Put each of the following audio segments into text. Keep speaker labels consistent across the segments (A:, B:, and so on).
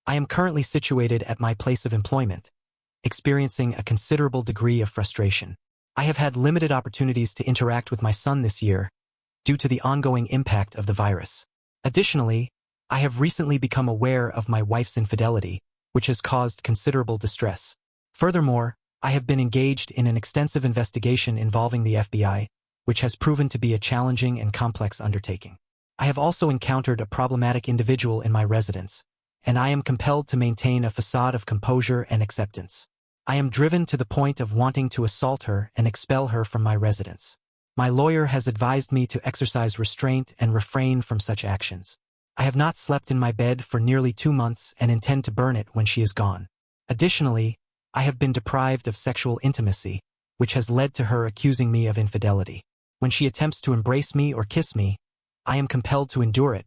A: I am currently situated at my place of employment, experiencing a considerable degree of frustration. I have had limited opportunities to interact with my son this year due to the ongoing impact of the virus. Additionally, I have recently become aware of my wife's infidelity, which has caused considerable distress. Furthermore, I have been engaged in an extensive investigation involving the FBI, which has proven to be a challenging and complex undertaking. I have also encountered a problematic individual in my residence, and I am compelled to maintain a facade of composure and acceptance. I am driven to the point of wanting to assault her and expel her from my residence. My lawyer has advised me to exercise restraint and refrain from such actions. I have not slept in my bed for nearly 2 months and intend to burn it when she is gone. Additionally, I have been deprived of sexual intimacy, which has led to her accusing me of infidelity. When she attempts to embrace me or kiss me, I am compelled to endure it,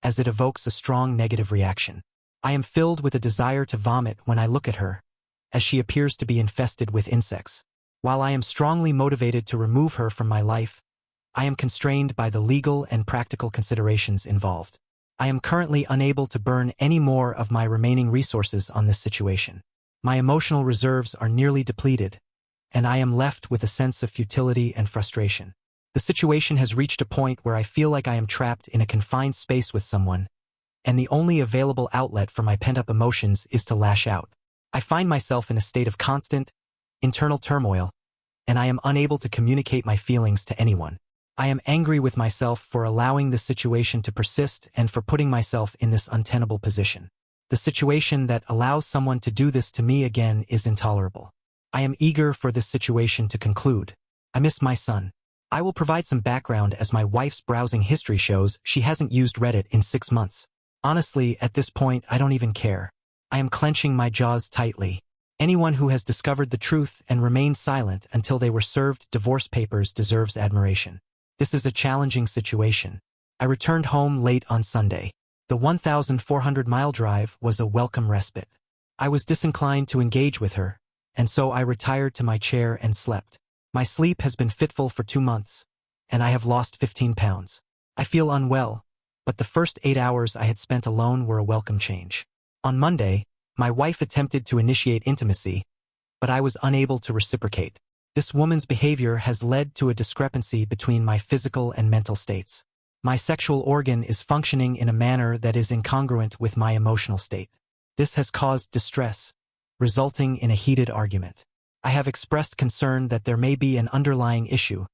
A: as it evokes a strong negative reaction. I am filled with a desire to vomit when I look at her, as she appears to be infested with insects. While I am strongly motivated to remove her from my life, I am constrained by the legal and practical considerations involved. I am currently unable to burn any more of my remaining resources on this situation. My emotional reserves are nearly depleted, and I am left with a sense of futility and frustration. The situation has reached a point where I feel like I am trapped in a confined space with someone, and the only available outlet for my pent-up emotions is to lash out. I find myself in a state of constant, internal turmoil, and I am unable to communicate my feelings to anyone. I am angry with myself for allowing this situation to persist and for putting myself in this untenable position. The situation that allows someone to do this to me again is intolerable. I am eager for this situation to conclude. I miss my son. I will provide some background as my wife's browsing history shows she hasn't used Reddit in 6 months. Honestly, at this point, I don't even care. I am clenching my jaws tightly. Anyone who has discovered the truth and remained silent until they were served divorce papers deserves admiration. This is a challenging situation. I returned home late on Sunday. The 1,400-mile drive was a welcome respite. I was disinclined to engage with her, and so I retired to my chair and slept. My sleep has been fitful for 2 months, and I have lost 15 pounds. I feel unwell, but the first 8 hours I had spent alone were a welcome change. On Monday, my wife attempted to initiate intimacy, but I was unable to reciprocate. This woman's behavior has led to a discrepancy between my physical and mental states. My sexual organ is functioning in a manner that is incongruent with my emotional state. This has caused distress, resulting in a heated argument. I have expressed concern that there may be an underlying issue,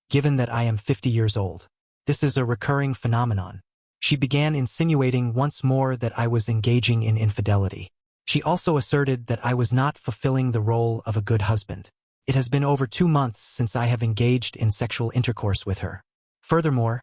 A: given that I am 50 years old. This is a recurring phenomenon. She began insinuating once more that I was engaging in infidelity. She also asserted that I was not fulfilling the role of a good husband. It has been over 2 months since I have engaged in sexual intercourse with her. Furthermore,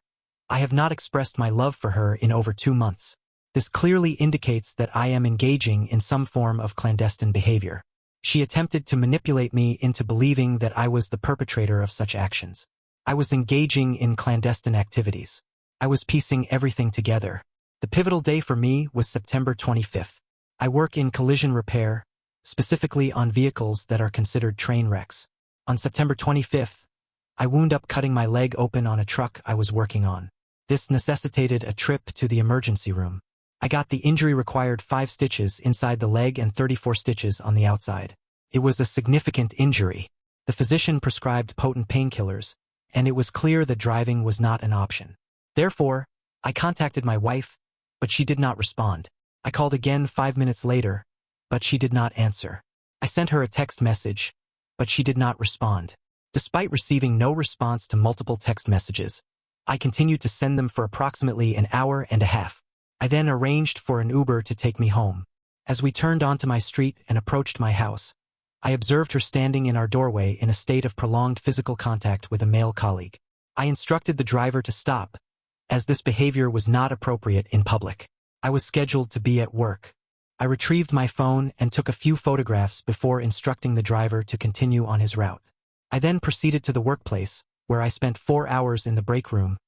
A: I have not expressed my love for her in over 2 months. This clearly indicates that I am engaging in some form of clandestine behavior. She attempted to manipulate me into believing that I was the perpetrator of such actions. I was engaging in clandestine activities. I was piecing everything together. The pivotal day for me was September 25th. I work in collision repair, specifically on vehicles that are considered train wrecks. On September 25th, I wound up cutting my leg open on a truck I was working on. This necessitated a trip to the emergency room. I got the injury required 5 stitches inside the leg and 34 stitches on the outside. It was a significant injury. The physician prescribed potent painkillers, and it was clear that driving was not an option. Therefore, I contacted my wife, but she did not respond. I called again 5 minutes later, but she did not answer. I sent her a text message, but she did not respond. Despite receiving no response to multiple text messages, I continued to send them for approximately an hour and a half. I then arranged for an Uber to take me home. As we turned onto my street and approached my house, I observed her standing in our doorway in a state of prolonged physical contact with a male colleague. I instructed the driver to stop, as this behavior was not appropriate in public. I was scheduled to be at work. I retrieved my phone and took a few photographs before instructing the driver to continue on his route. I then proceeded to the workplace, where I spent 4 hours in the break room,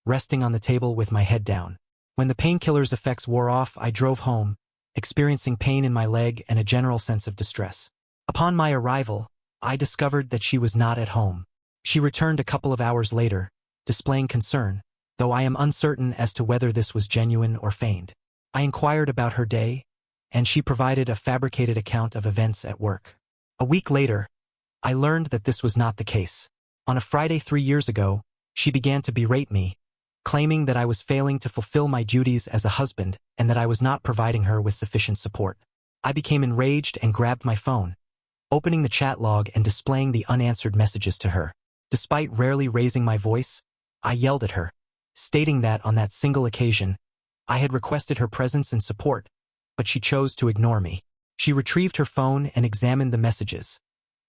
A: resting on the table with my head down. When the painkiller's effects wore off, I drove home, experiencing pain in my leg and a general sense of distress. Upon my arrival, I discovered that she was not at home. She returned a couple of hours later, displaying concern, though I am uncertain as to whether this was genuine or feigned. I inquired about her day, and she provided a fabricated account of events at work. A week later, I learned that this was not the case. On a Friday 3 years ago, she began to berate me, claiming that I was failing to fulfill my duties as a husband and that I was not providing her with sufficient support. I became enraged and grabbed my phone, opening the chat log and displaying the unanswered messages to her. Despite rarely raising my voice, I yelled at her, stating that on that single occasion, I had requested her presence and support, but she chose to ignore me. She retrieved her phone and examined the messages,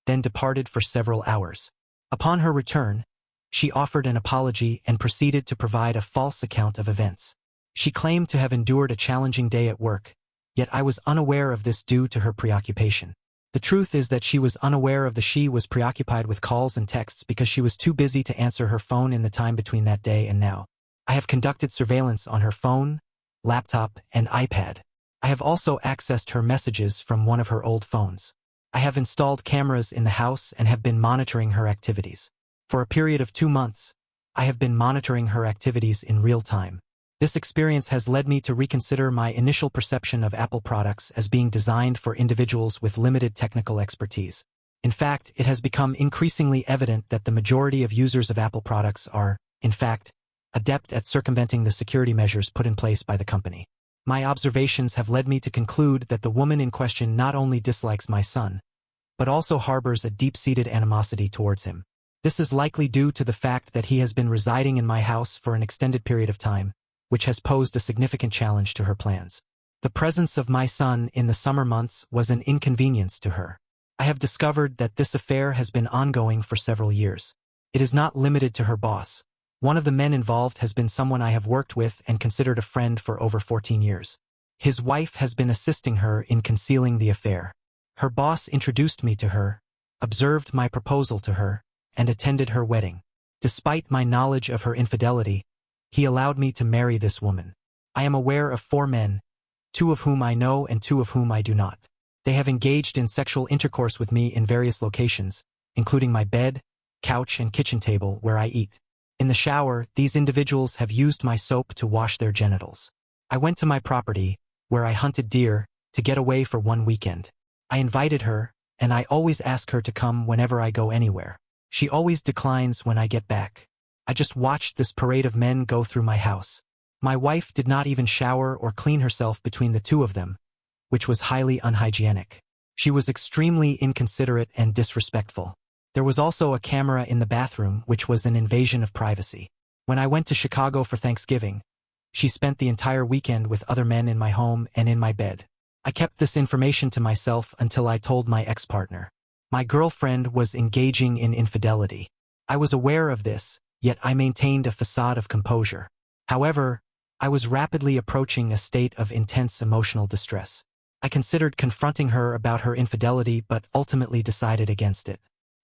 A: then departed for several hours. Upon her return, she offered an apology and proceeded to provide a false account of events. She claimed to have endured a challenging day at work, yet I was unaware of this due to her preoccupation. The truth is that she was unaware of she was preoccupied with calls and texts because she was too busy to answer her phone in the time between that day and now. I have conducted surveillance on her phone, laptop, and iPad. I have also accessed her messages from one of her old phones. I have installed cameras in the house and have been monitoring her activities. For a period of 2 months, I have been monitoring her activities in real time. This experience has led me to reconsider my initial perception of Apple products as being designed for individuals with limited technical expertise. In fact, it has become increasingly evident that the majority of users of Apple products are, in fact, adept at circumventing the security measures put in place by the company. My observations have led me to conclude that the woman in question not only dislikes my son, but also harbors a deep-seated animosity towards him. This is likely due to the fact that he has been residing in my house for an extended period of time, which has posed a significant challenge to her plans. The presence of my son in the summer months was an inconvenience to her. I have discovered that this affair has been ongoing for several years. It is not limited to her boss. One of the men involved has been someone I have worked with and considered a friend for over 14 years. His wife has been assisting her in concealing the affair. Her boss introduced me to her, observed my proposal to her, and attended her wedding. Despite my knowledge of her infidelity, he allowed me to marry this woman. I am aware of 4 men, 2 of whom I know and 2 of whom I do not. They have engaged in sexual intercourse with me in various locations, including my bed, couch, and kitchen table where I eat. In the shower, these individuals have used my soap to wash their genitals. I went to my property, where I hunted deer, to get away for one weekend. I invited her, and I always ask her to come whenever I go anywhere. She always declines when I get back. I just watched this parade of men go through my house. My wife did not even shower or clean herself between the 2 of them, which was highly unhygienic. She was extremely inconsiderate and disrespectful. There was also a camera in the bathroom, which was an invasion of privacy. When I went to Chicago for Thanksgiving, she spent the entire weekend with other men in my home and in my bed. I kept this information to myself until I told my ex-partner. My girlfriend was engaging in infidelity. I was aware of this, yet I maintained a facade of composure. However, I was rapidly approaching a state of intense emotional distress. I considered confronting her about her infidelity but ultimately decided against it.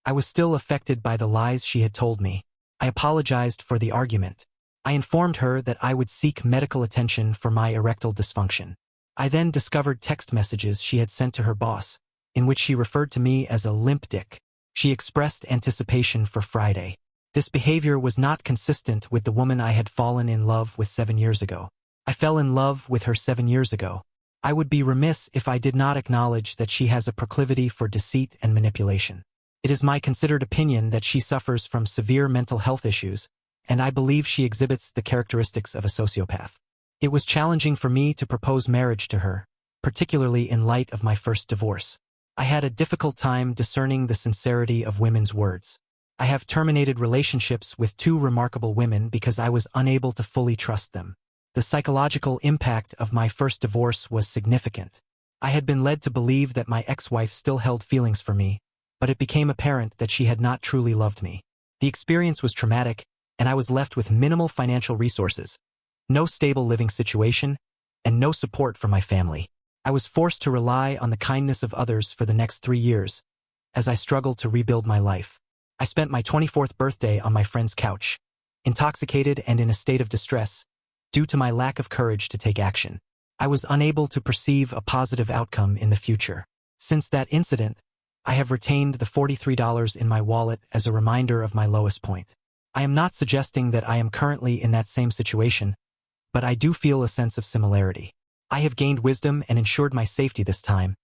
A: I was still affected by the lies she had told me. I apologized for the argument. I informed her that I would seek medical attention for my erectile dysfunction. I then discovered text messages she had sent to her boss, in which she referred to me as a limp dick. She expressed anticipation for Friday. This behavior was not consistent with the woman I had fallen in love with 7 years ago. I fell in love with her 7 years ago. I would be remiss if I did not acknowledge that she has a proclivity for deceit and manipulation. It is my considered opinion that she suffers from severe mental health issues, and I believe she exhibits the characteristics of a sociopath. It was challenging for me to propose marriage to her, particularly in light of my first divorce. I had a difficult time discerning the sincerity of women's words. I have terminated relationships with 2 remarkable women because I was unable to fully trust them. The psychological impact of my first divorce was significant. I had been led to believe that my ex-wife still held feelings for me, but it became apparent that she had not truly loved me. The experience was traumatic, and I was left with minimal financial resources, no stable living situation, and no support from my family. I was forced to rely on the kindness of others for the next 3 years, as I struggled to rebuild my life. I spent my 24th birthday on my friend's couch, intoxicated and in a state of distress, due to my lack of courage to take action. I was unable to perceive a positive outcome in the future. Since that incident, I have retained the $43 in my wallet as a reminder of my lowest point. I am not suggesting that I am currently in that same situation, but I do feel a sense of similarity. I have gained wisdom and ensured my safety this time,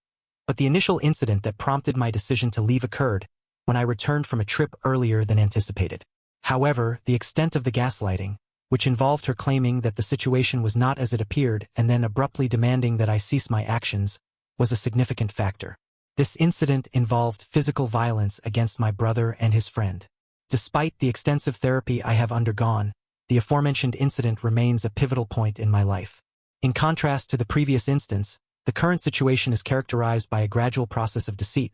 A: but the initial incident that prompted my decision to leave occurred when I returned from a trip earlier than anticipated. However, the extent of the gaslighting, which involved her claiming that the situation was not as it appeared and then abruptly demanding that I cease my actions, was a significant factor. This incident involved physical violence against my brother and his friend. Despite the extensive therapy I have undergone, the aforementioned incident remains a pivotal point in my life. In contrast to the previous instance, the current situation is characterized by a gradual process of deceit,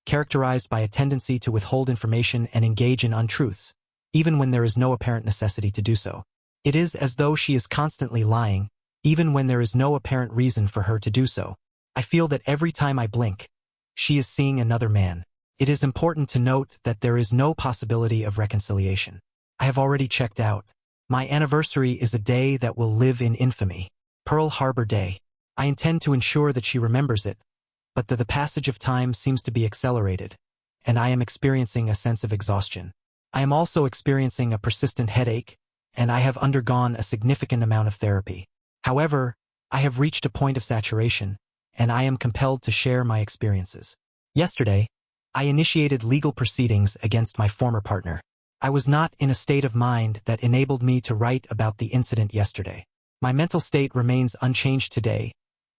A: characterized by a tendency to withhold information and engage in untruths, even when there is no apparent necessity to do so. It is as though she is constantly lying, even when there is no apparent reason for her to do so. I feel that every time I blink, she is seeing another man. It is important to note that there is no possibility of reconciliation. I have already checked out. My anniversary is a day that will live in infamy. Pearl Harbor Day. I intend to ensure that she remembers it, but the passage of time seems to be accelerated, and I am experiencing a sense of exhaustion. I am also experiencing a persistent headache, and I have undergone a significant amount of therapy. However, I have reached a point of saturation, and I am compelled to share my experiences. Yesterday, I initiated legal proceedings against my former partner. I was not in a state of mind that enabled me to write about the incident yesterday. My mental state remains unchanged today,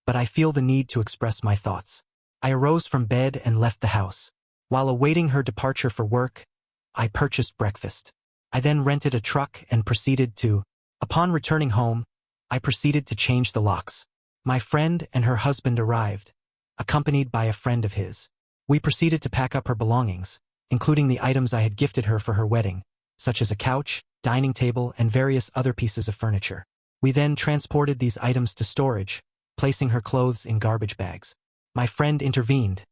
A: but I feel the need to express my thoughts. I arose from bed and left the house. While awaiting her departure for work, I purchased breakfast. I then rented a truck and proceeded to. Upon returning home, I proceeded to change the locks. My friend and her husband arrived, accompanied by a friend of his. We proceeded to pack up her belongings, including the items I had gifted her for her wedding, such as a couch, dining table, and various other pieces of furniture. We then transported these items to storage, placing her clothes in garbage bags. My friend intervened,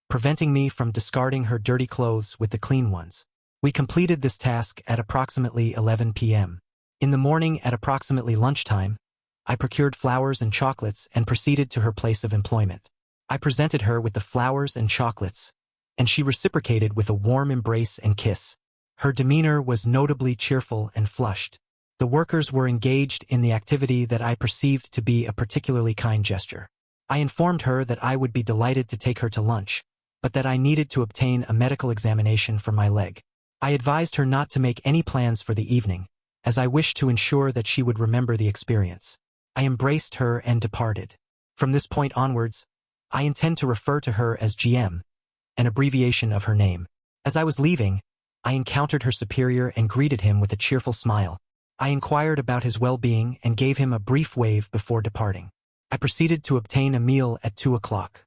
A: preventing me from discarding her dirty clothes with the clean ones. We completed this task at approximately 11 p.m. In the morning at approximately lunchtime, I procured flowers and chocolates and proceeded to her place of employment. I presented her with the flowers and chocolates, and she reciprocated with a warm embrace and kiss. Her demeanor was notably cheerful and flushed. The workers were engaged in the activity that I perceived to be a particularly kind gesture. I informed her that I would be delighted to take her to lunch, but that I needed to obtain a medical examination for my leg. I advised her not to make any plans for the evening, as I wished to ensure that she would remember the experience. I embraced her and departed. From this point onwards, I intend to refer to her as GM, an abbreviation of her name. As I was leaving, I encountered her superior and greeted him with a cheerful smile. I inquired about his well-being and gave him a brief wave before departing. I proceeded to obtain a meal at 2 o'clock.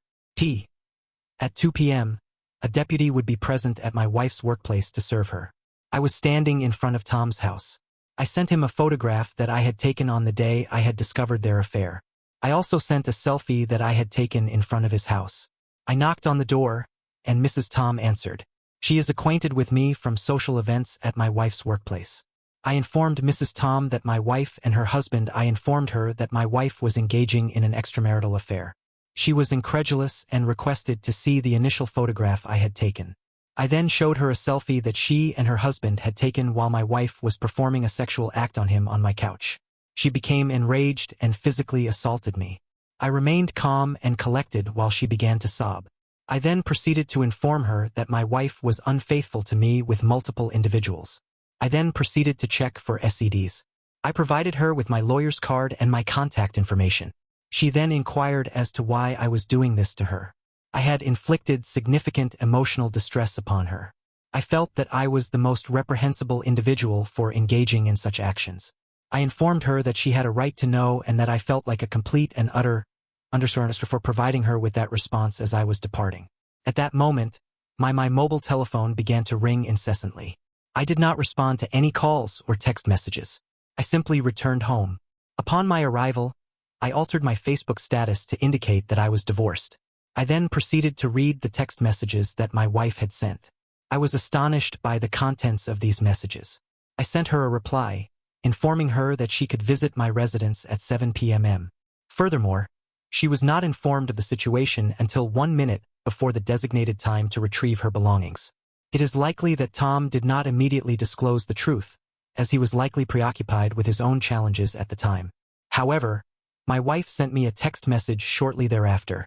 A: At 2 p.m., a deputy would be present at my wife's workplace to serve her. I was standing in front of Tom's house. I sent him a photograph that I had taken on the day I had discovered their affair. I also sent a selfie that I had taken in front of his house. I knocked on the door, and Mrs. Tom answered. She is acquainted with me from social events at my wife's workplace. I informed Mrs. Tom that my wife and her husband I informed her that my wife was engaging in an extramarital affair. She was incredulous and requested to see the initial photograph I had taken. I then showed her a selfie that she and her husband had taken while my wife was performing a sexual act on him on my couch. She became enraged and physically assaulted me. I remained calm and collected while she began to sob. I then proceeded to inform her that my wife was unfaithful to me with multiple individuals. I then proceeded to check for SEDs. I provided her with my lawyer's card and my contact information. She then inquired as to why I was doing this to her. I had inflicted significant emotional distress upon her. I felt that I was the most reprehensible individual for engaging in such actions. I informed her that she had a right to know and that I felt like a complete and utter underserved for providing her with that response as I was departing. At that moment, my mobile telephone began to ring incessantly. I did not respond to any calls or text messages. I simply returned home. Upon my arrival, I altered my Facebook status to indicate that I was divorced. I then proceeded to read the text messages that my wife had sent. I was astonished by the contents of these messages. I sent her a reply, informing her that she could visit my residence at 7 p.m. Furthermore, she was not informed of the situation until 1 minute before the designated time to retrieve her belongings. It is likely that Tom did not immediately disclose the truth, as he was likely preoccupied with his own challenges at the time. However, My wife sent me a text message shortly thereafter,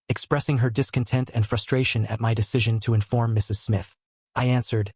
A: expressing her discontent and frustration at my decision to inform Mrs. Smith. I answered,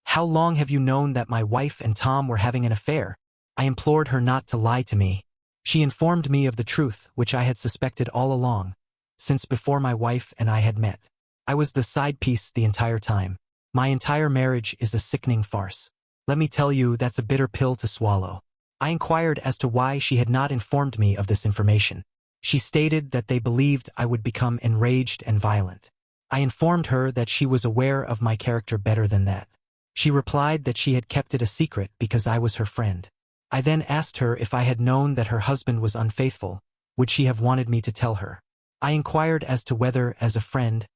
A: "How long have you known that my wife and Tom were having an affair?" I implored her not to lie to me. She informed me of the truth, which I had suspected all along, since before my wife and I had met. I was the side piece the entire time. My entire marriage is a sickening farce. Let me tell you, that's a bitter pill to swallow. I inquired as to why she had not informed me of this information. She stated that they believed I would become enraged and violent. I informed her that she was aware of my character better than that. She replied that she had kept it a secret because I was her friend. I then asked her if I had known that her husband was unfaithful, would she have wanted me to tell her? I inquired as to whether, as a friend,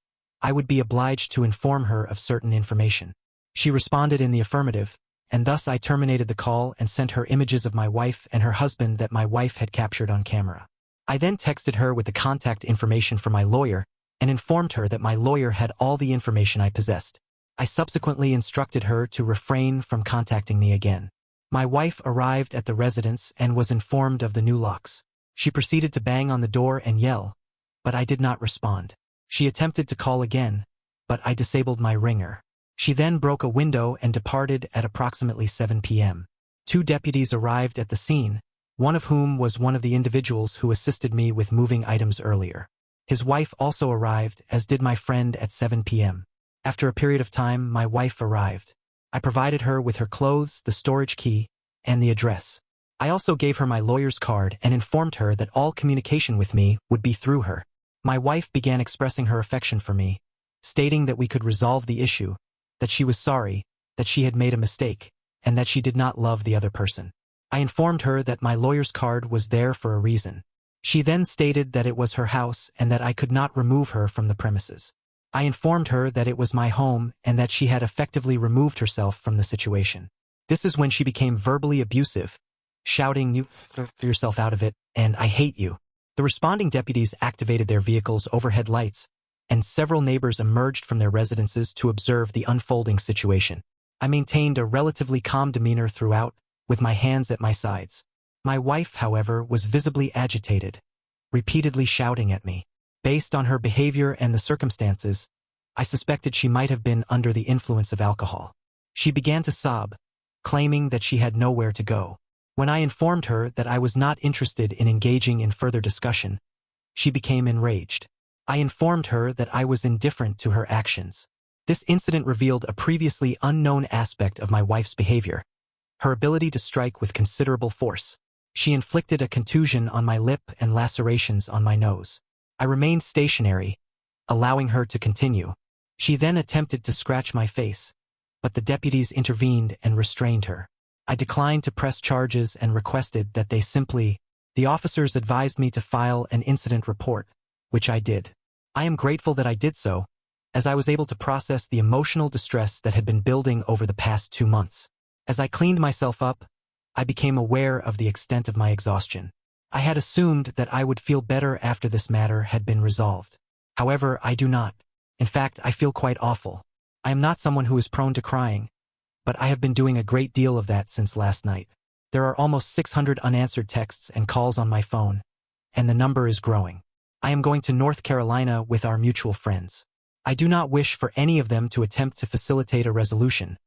A: I would be obliged to inform her of certain information. She responded in the affirmative, and thus I terminated the call and sent her images of my wife and her husband that my wife had captured on camera. I then texted her with the contact information for my lawyer and informed her that my lawyer had all the information I possessed. I subsequently instructed her to refrain from contacting me again. My wife arrived at the residence and was informed of the new locks. She proceeded to bang on the door and yell, but I did not respond. She attempted to call again, but I disabled my ringer. She then broke a window and departed at approximately 7 p.m. 2 deputies arrived at the scene, one of whom was one of the individuals who assisted me with moving items earlier. His wife also arrived, as did my friend, at 7 p.m. After a period of time, my wife arrived. I provided her with her clothes, the storage key, and the address. I also gave her my lawyer's card and informed her that all communication with me would be through her. My wife began expressing her affection for me, stating that we could resolve the issue, that she was sorry, that she had made a mistake, and that she did not love the other person. I informed her that my lawyer's card was there for a reason. She then stated that it was her house and that I could not remove her from the premises. I informed her that it was my home and that she had effectively removed herself from the situation. This is when she became verbally abusive, shouting, "You throw yourself out of it," and "I hate you." The responding deputies activated their vehicle's overhead lights, and several neighbors emerged from their residences to observe the unfolding situation. I maintained a relatively calm demeanor throughout, with my hands at my sides. My wife, however, was visibly agitated, repeatedly shouting at me. Based on her behavior and the circumstances, I suspected she might have been under the influence of alcohol. She began to sob, claiming that she had nowhere to go. When I informed her that I was not interested in engaging in further discussion, she became enraged. I informed her that I was indifferent to her actions. This incident revealed a previously unknown aspect of my wife's behavior, her ability to strike with considerable force. She inflicted a contusion on my lip and lacerations on my nose. I remained stationary, allowing her to continue. She then attempted to scratch my face, but the deputies intervened and restrained her. I declined to press charges and requested that the officers advised me to file an incident report, which I did. I am grateful that I did so, as I was able to process the emotional distress that had been building over the past 2 months. As I cleaned myself up, I became aware of the extent of my exhaustion. I had assumed that I would feel better after this matter had been resolved. However, I do not. In fact, I feel quite awful. I am not someone who is prone to crying, but I have been doing a great deal of that since last night. There are almost 600 unanswered texts and calls on my phone, and the number is growing. I am going to North Carolina with our mutual friends. I do not wish for any of them to attempt to facilitate a resolution.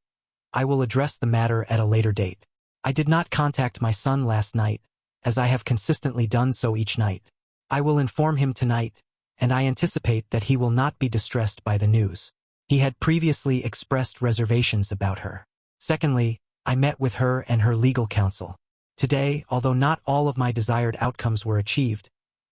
A: I will address the matter at a later date. I did not contact my son last night, as I have consistently done so each night. I will inform him tonight, and I anticipate that he will not be distressed by the news. He had previously expressed reservations about her. Secondly, I met with her and her legal counsel. Today, although not all of my desired outcomes were achieved,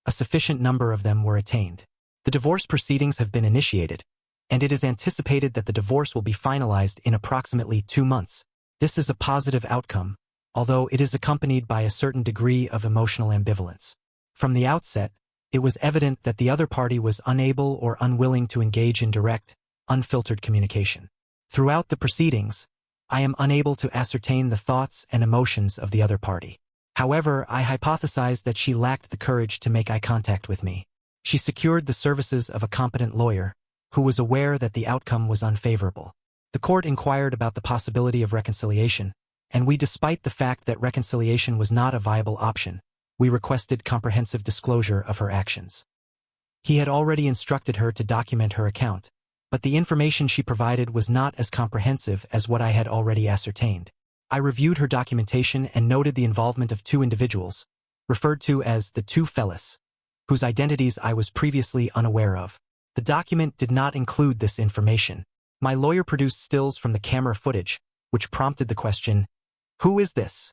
A: a sufficient number of them were attained. The divorce proceedings have been initiated, and it is anticipated that the divorce will be finalized in approximately 2 months. This is a positive outcome, although it is accompanied by a certain degree of emotional ambivalence. From the outset, it was evident that the other party was unable or unwilling to engage in direct, unfiltered communication. Throughout the proceedings, I am unable to ascertain the thoughts and emotions of the other party. However, I hypothesized that she lacked the courage to make eye contact with me. She secured the services of a competent lawyer, who was aware that the outcome was unfavorable. The court inquired about the possibility of reconciliation, and we, despite the fact that reconciliation was not a viable option, we requested comprehensive disclosure of her actions. He had already instructed her to document her account, but the information she provided was not as comprehensive as what I had already ascertained. I reviewed her documentation and noted the involvement of two individuals, referred to as the two fellas, whose identities I was previously unaware of. The document did not include this information. My lawyer produced stills from the camera footage, which prompted the question, "Who is this?"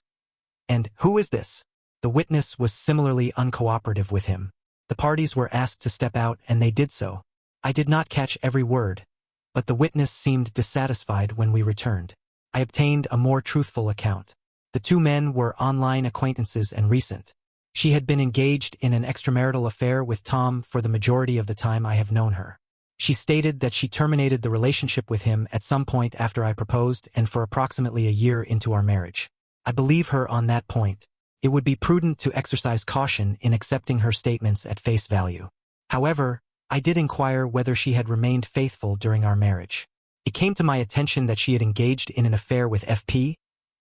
A: and "Who is this?" The witness was similarly uncooperative with him. The parties were asked to step out and they did so. I did not catch every word, but the witness seemed dissatisfied when we returned. I obtained a more truthful account. The two men were online acquaintances and recent. She had been engaged in an extramarital affair with Tom for the majority of the time I have known her. She stated that she terminated the relationship with him at some point after I proposed and for approximately a year into our marriage. I believe her on that point. It would be prudent to exercise caution in accepting her statements at face value. However, I did inquire whether she had remained faithful during our marriage. It came to my attention that she had engaged in an affair with FP,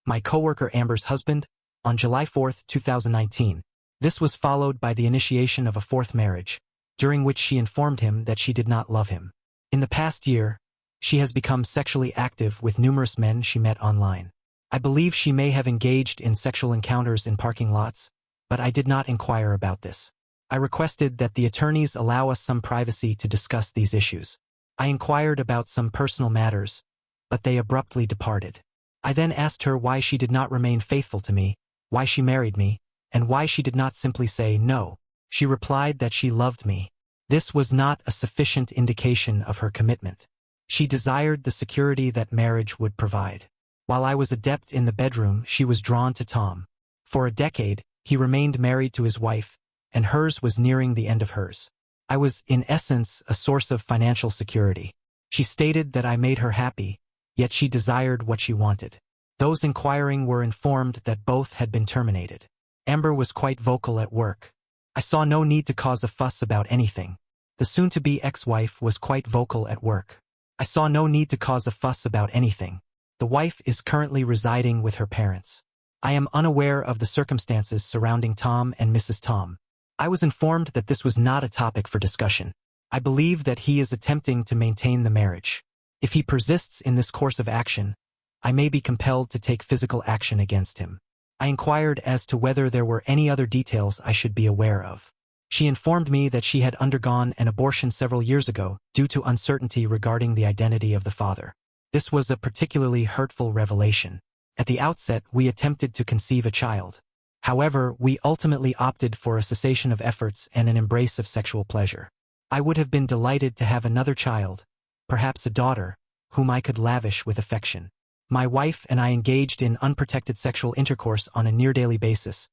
A: my coworker Amber's husband, on July 4, 2019. This was followed by the initiation of a fourth marriage, during which she informed him that she did not love him. In the past year, she has become sexually active with numerous men she met online. I believe she may have engaged in sexual encounters in parking lots, but I did not inquire about this. I requested that the attorneys allow us some privacy to discuss these issues. I inquired about some personal matters, but they abruptly departed. I then asked her why she did not remain faithful to me, why she married me, and why she did not simply say no. She replied that she loved me. This was not a sufficient indication of her commitment. She desired the security that marriage would provide. While I was adept in the bedroom, she was drawn to Tom. For a decade, he remained married to his wife, and hers was nearing the end of hers. I was, in essence, a source of financial security. She stated that I made her happy, yet she desired what she wanted. Those inquiring were informed that both had been terminated. Amber was quite vocal at work. I saw no need to cause a fuss about anything. The soon-to-be ex-wife was quite vocal at work. I saw no need to cause a fuss about anything. The wife is currently residing with her parents. I am unaware of the circumstances surrounding Tom and Mrs. Tom. I was informed that this was not a topic for discussion. I believe that he is attempting to maintain the marriage. If he persists in this course of action, I may be compelled to take physical action against him. I inquired as to whether there were any other details I should be aware of. She informed me that she had undergone an abortion several years ago due to uncertainty regarding the identity of the father. This was a particularly hurtful revelation. At the outset, we attempted to conceive a child. However, we ultimately opted for a cessation of efforts and an embrace of sexual pleasure. I would have been delighted to have another child, perhaps a daughter, whom I could lavish with affection. My wife and I engaged in unprotected sexual intercourse on a near-daily basis,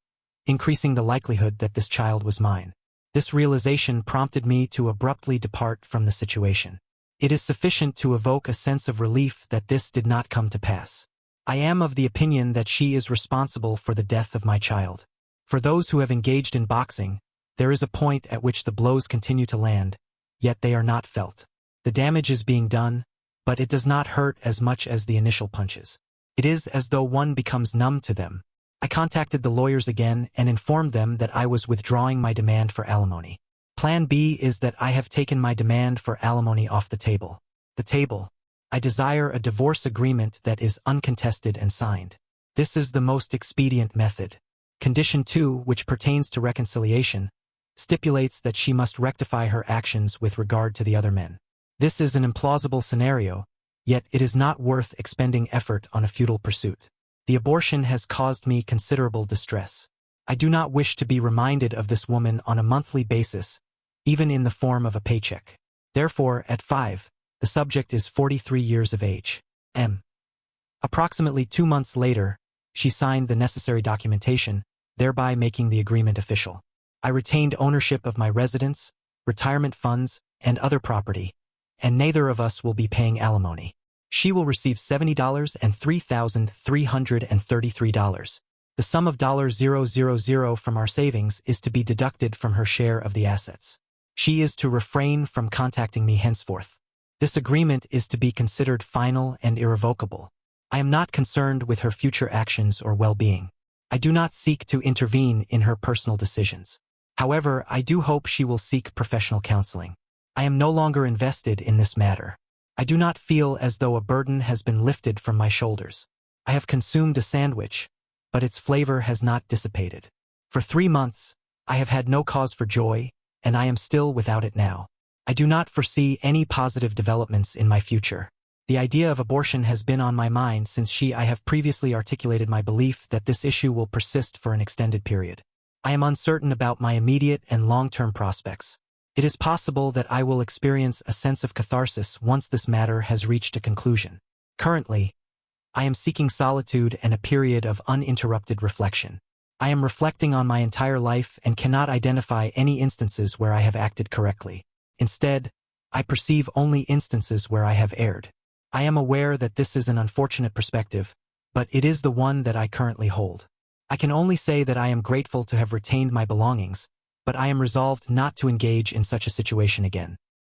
A: increasing the likelihood that this child was mine. This realization prompted me to abruptly depart from the situation. It is sufficient to evoke a sense of relief that this did not come to pass. I am of the opinion that she is responsible for the death of my child. For those who have engaged in boxing, there is a point at which the blows continue to land, yet they are not felt. The damage is being done, but it does not hurt as much as the initial punches. It is as though one becomes numb to them. I contacted the lawyers again and informed them that I was withdrawing my demand for alimony. Plan B is that I have taken my demand for alimony off the table. I desire a divorce agreement that is uncontested and signed. This is the most expedient method. Condition 2, which pertains to reconciliation, stipulates that she must rectify her actions with regard to the other men. This is an implausible scenario, yet it is not worth expending effort on a futile pursuit. The abortion has caused me considerable distress. I do not wish to be reminded of this woman on a monthly basis, even in the form of a paycheck. Therefore, at 5, the subject is 43 years of age. Approximately 2 months later, she signed the necessary documentation, thereby making the agreement official. I retained ownership of my residence, retirement funds, and other property, and neither of us will be paying alimony. She will receive $70 and $3,333. The sum of $000 from our savings is to be deducted from her share of the assets. She is to refrain from contacting me henceforth. This agreement is to be considered final and irrevocable. I am not concerned with her future actions or well-being. I do not seek to intervene in her personal decisions. However, I do hope she will seek professional counseling. I am no longer invested in this matter. I do not feel as though a burden has been lifted from my shoulders. I have consumed a sandwich, but its flavor has not dissipated. For 3 months, I have had no cause for joy, and I am still without it now. I do not foresee any positive developments in my future. The idea of abortion has been on my mind since I have previously articulated my belief that this issue will persist for an extended period. I am uncertain about my immediate and long-term prospects. It is possible that I will experience a sense of catharsis once this matter has reached a conclusion. Currently, I am seeking solitude and a period of uninterrupted reflection. I am reflecting on my entire life and cannot identify any instances where I have acted correctly. Instead, I perceive only instances where I have erred. I am aware that this is an unfortunate perspective, but it is the one that I currently hold. I can only say that I am grateful to have retained my belongings, but I am resolved not to engage in such a situation again.